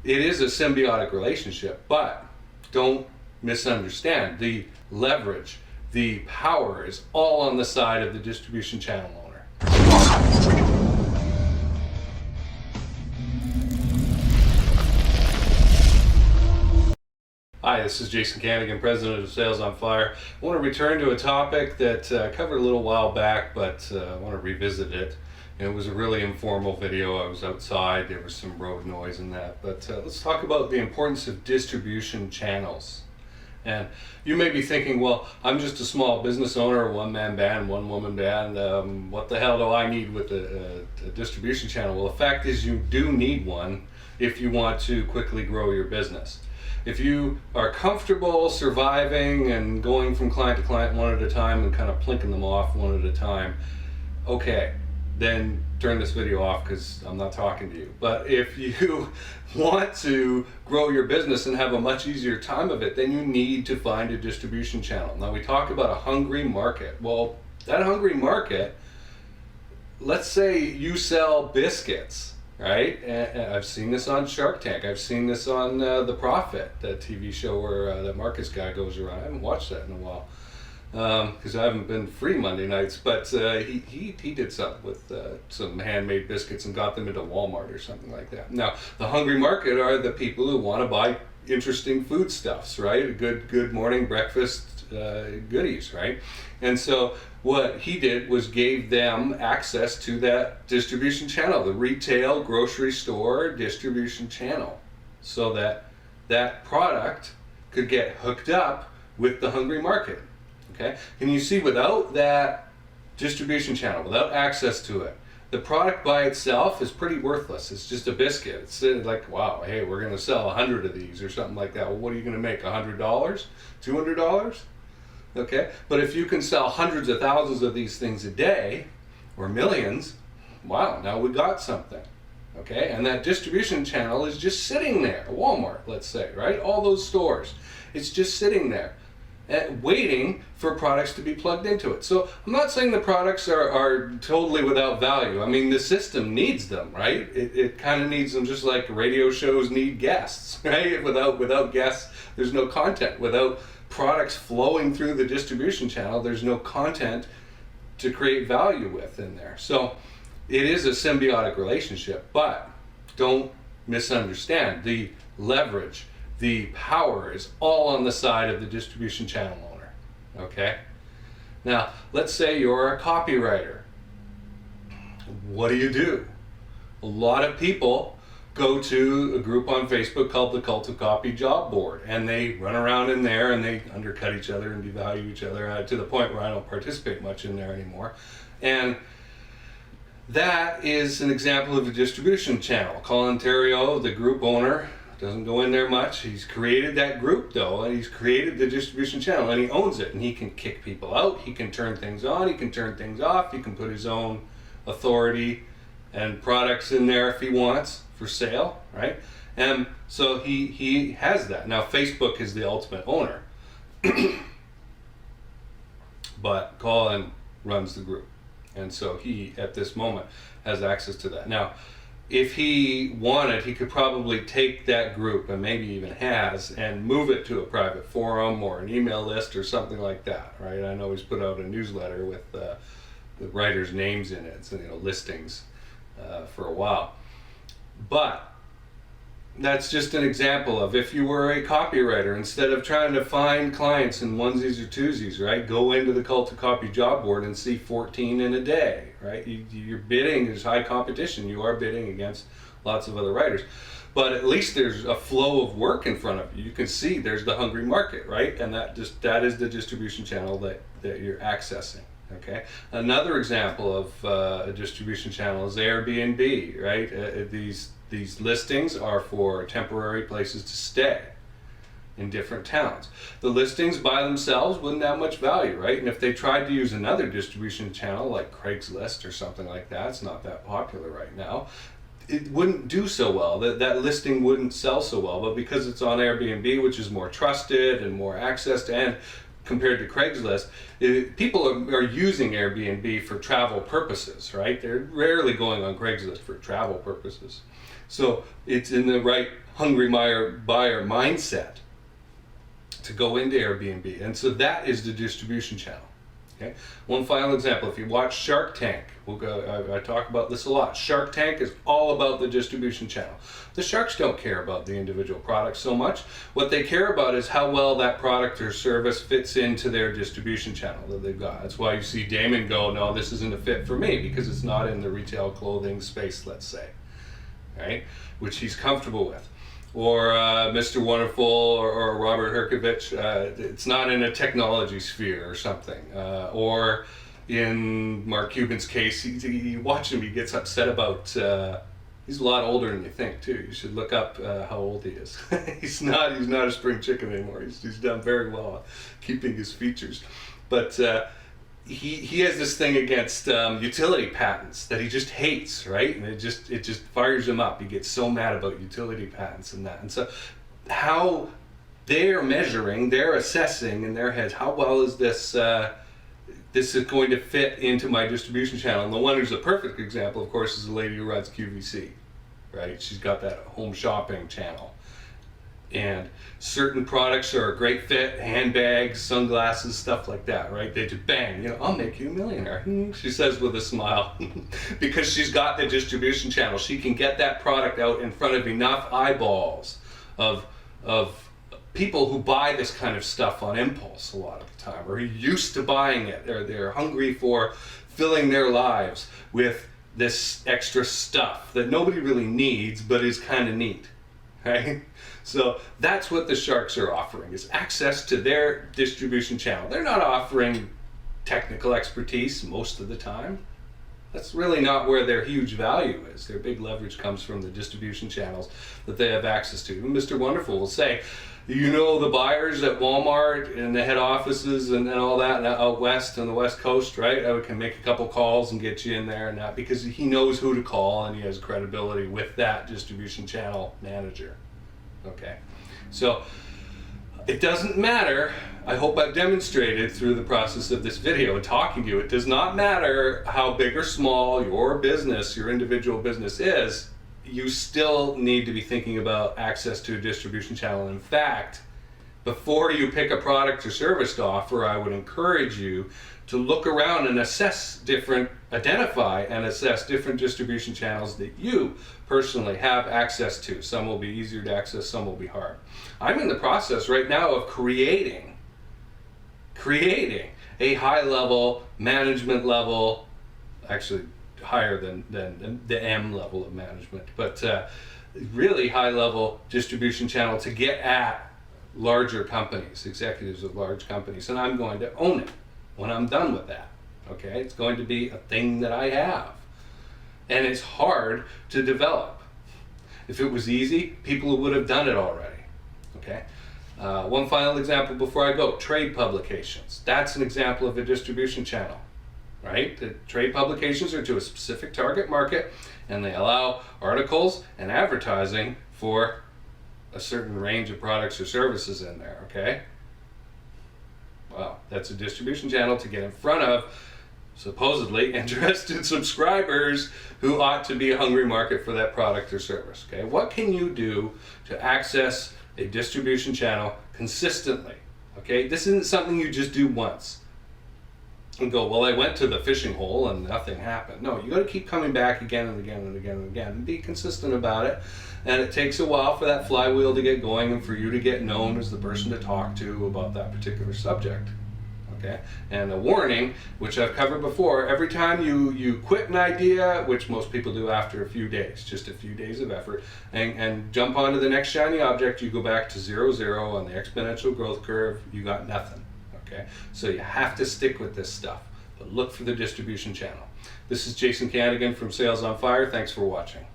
it is a symbiotic relationship, but don't misunderstand. The leverage, the power is all on the side of the distribution channel owner. Hi, this is Jason Kanigan, President of Sales on Fire. I want to return to a topic that I covered a little while back, but I want to revisit it. And it was a really informal video. I was outside, there was some road noise and that. But let's talk about the importance of distribution channels. And you may be thinking, well, I'm just a small business owner, a one-man band, one-woman band. What the hell do I need with a distribution channel? Well, the fact is you do need one if you want to quickly grow your business. If you are comfortable surviving and going from client to client one at a time and kind of plinking them off one at a time, okay, then turn this video off because I'm not talking to you. But if you want to grow your business and have a much easier time of it, then you need to find a distribution channel. Now we talk about a hungry market. Well, that hungry market, let's say you sell biscuits. Right? And I've seen this on Shark Tank. I've seen this on The Profit, that TV show where that Marcus guy goes around. I haven't watched that in a while because I haven't been free Monday nights. But he did something with some handmade biscuits and got them into Walmart or something like that. Now, the hungry market are the people who want to buy interesting foodstuffs, right? A good morning breakfast goodies, right? And so what he did was gave them access to that distribution channel, the retail grocery store distribution channel, so that that product could get hooked up with the hungry market. Okay, and you see, without that distribution channel, without access to it, the product by itself is pretty worthless. It's just a biscuit. It's like, wow, hey, we're going to sell 100 of these or something like that. Well, what are you going to make, $100? $200? Okay, but if you can sell hundreds of thousands of these things a day, or millions, wow, now we got something. Okay, and that distribution channel is just sitting there. Walmart, let's say, right? All those stores. It's just sitting there, waiting for products to be plugged into it. So I'm not saying the products are totally without value. I mean, the system needs them, right? It kind of needs them, just like radio shows need guests, right? Without guests, there's no content. Without products flowing through the distribution channel, there's no content to create value with in there. So it is a symbiotic relationship, but don't misunderstand. The leverage, the power is all on the side of the distribution channel owner. Okay? Now, let's say you're a copywriter. What do? A lot of people go to a group on Facebook called the Cult of Copy Job Board, and they run around in there and they undercut each other and devalue each other to the point where I don't participate much in there anymore. And that is an example of a distribution channel. Colin Terrio, the group owner, doesn't go in there much. He's created that group though, and he's created the distribution channel, and he owns it, and he can kick people out, he can turn things on, he can turn things off, he can put his own authority and products in there if he wants for sale, right? And so he has that. Now Facebook is the ultimate owner, but Colin runs the group, and so he at this moment has access to that. Now if he wanted, he could probably take that group, and maybe even has, and move it to a private forum or an email list or something like that, right? I know he's put out a newsletter with the writers' names in it, so, listings for a while. But that's just an example of, if you were a copywriter, instead of trying to find clients in onesies or twosies, right, go into the Cult of Copy Job Board and see 14 in a day, right? You're bidding, there's high competition, you are bidding against lots of other writers, but at least there's a flow of work in front of you. You can see there's the hungry market, right? And that is the distribution channel that you're accessing. Okay. Another example of a distribution channel is Airbnb, right? These listings are for temporary places to stay in different towns. The listings by themselves wouldn't have much value, right? And if they tried to use another distribution channel like Craigslist or something like that, it's not that popular right now, it wouldn't do so well. That listing wouldn't sell so well. But because it's on Airbnb, which is more trusted and more accessed, and compared to Craigslist, people are using Airbnb for travel purposes, right? They're rarely going on Craigslist for travel purposes. So it's in the right hungry buyer mindset to go into Airbnb. And so that is the distribution channel. Okay. One final example, if you watch Shark Tank, I talk about this a lot. Shark Tank is all about the distribution channel. The sharks don't care about the individual product so much. What they care about is how well that product or service fits into their distribution channel that they've got. That's why you see Damon go, no, this isn't a fit for me, because it's not in the retail clothing space, let's say, right? Which he's comfortable with. Or Mr. Wonderful or Robert Herkovich, it's not in a technology sphere or something. Or in Mark Cuban's case, you watch him, he gets upset about, he's a lot older than you think too. You should look up how old he is. he's not a spring chicken anymore. He's done very well keeping his features. But he has this thing against utility patents that he just hates, right? And it just fires him up. He gets so mad about utility patents and that. And so how they're measuring, they're assessing in their heads, how well is this this is going to fit into my distribution channel. And the one who's a perfect example, of course, is the lady who runs QVC, right? She's got that home shopping channel. And certain products are a great fit, handbags, sunglasses, stuff like that, right? They just bang, I'll make you a millionaire, she says with a smile. Because she's got the distribution channel. She can get that product out in front of enough eyeballs of people who buy this kind of stuff on impulse a lot of the time, or are used to buying it. They're hungry for filling their lives with this extra stuff that nobody really needs, but is kind of neat, right? So that's what the sharks are offering, is access to their distribution channel. They're not offering technical expertise most of the time. That's really not where their huge value is. Their big leverage comes from the distribution channels that they have access to. And Mr. Wonderful will say, the buyers at Walmart and the head offices and all that out west on the West Coast, right? I can make a couple calls and get you in there and that, because he knows who to call and he has credibility with that distribution channel manager. Okay, so it doesn't matter. I hope I've demonstrated through the process of this video and talking to you, it does not matter how big or small your business, your individual business is, you still need to be thinking about access to a distribution channel. In fact, before you pick a product or service to offer, I would encourage you to look around and identify and assess different distribution channels that you personally have access to. Some will be easier to access, some will be hard. I'm in the process right now of creating a high level, management level, actually higher than the M level of management, but really high level distribution channel to get at larger companies, executives of large companies, and I'm going to own it when I'm done with that. Okay, it's going to be a thing that I have, and it's hard to develop. If it was easy, people would have done it already. Okay, one final example before I go: trade publications. That's an example of a distribution channel, right? The trade publications are to a specific target market, and they allow articles and advertising for a certain range of products or services in there. Okay. Well, that's a distribution channel to get in front of supposedly interested subscribers who ought to be a hungry market for that product or service. Okay, what can you do to access a distribution channel consistently? Okay, this isn't something you just do once and go, well, I went to the fishing hole and nothing happened. No, you got to keep coming back again and again and again and again and be consistent about it. And it takes a while for that flywheel to get going and for you to get known as the person to talk to about that particular subject. Okay? And a warning, which I've covered before, every time you quit an idea, which most people do after a few days, just a few days of effort, and jump onto the next shiny object, you go back to 0 on the exponential growth curve, you got nothing. Okay? So you have to stick with this stuff, but look for the distribution channel. This is Jason Kanigan from Sales on Fire. Thanks for watching.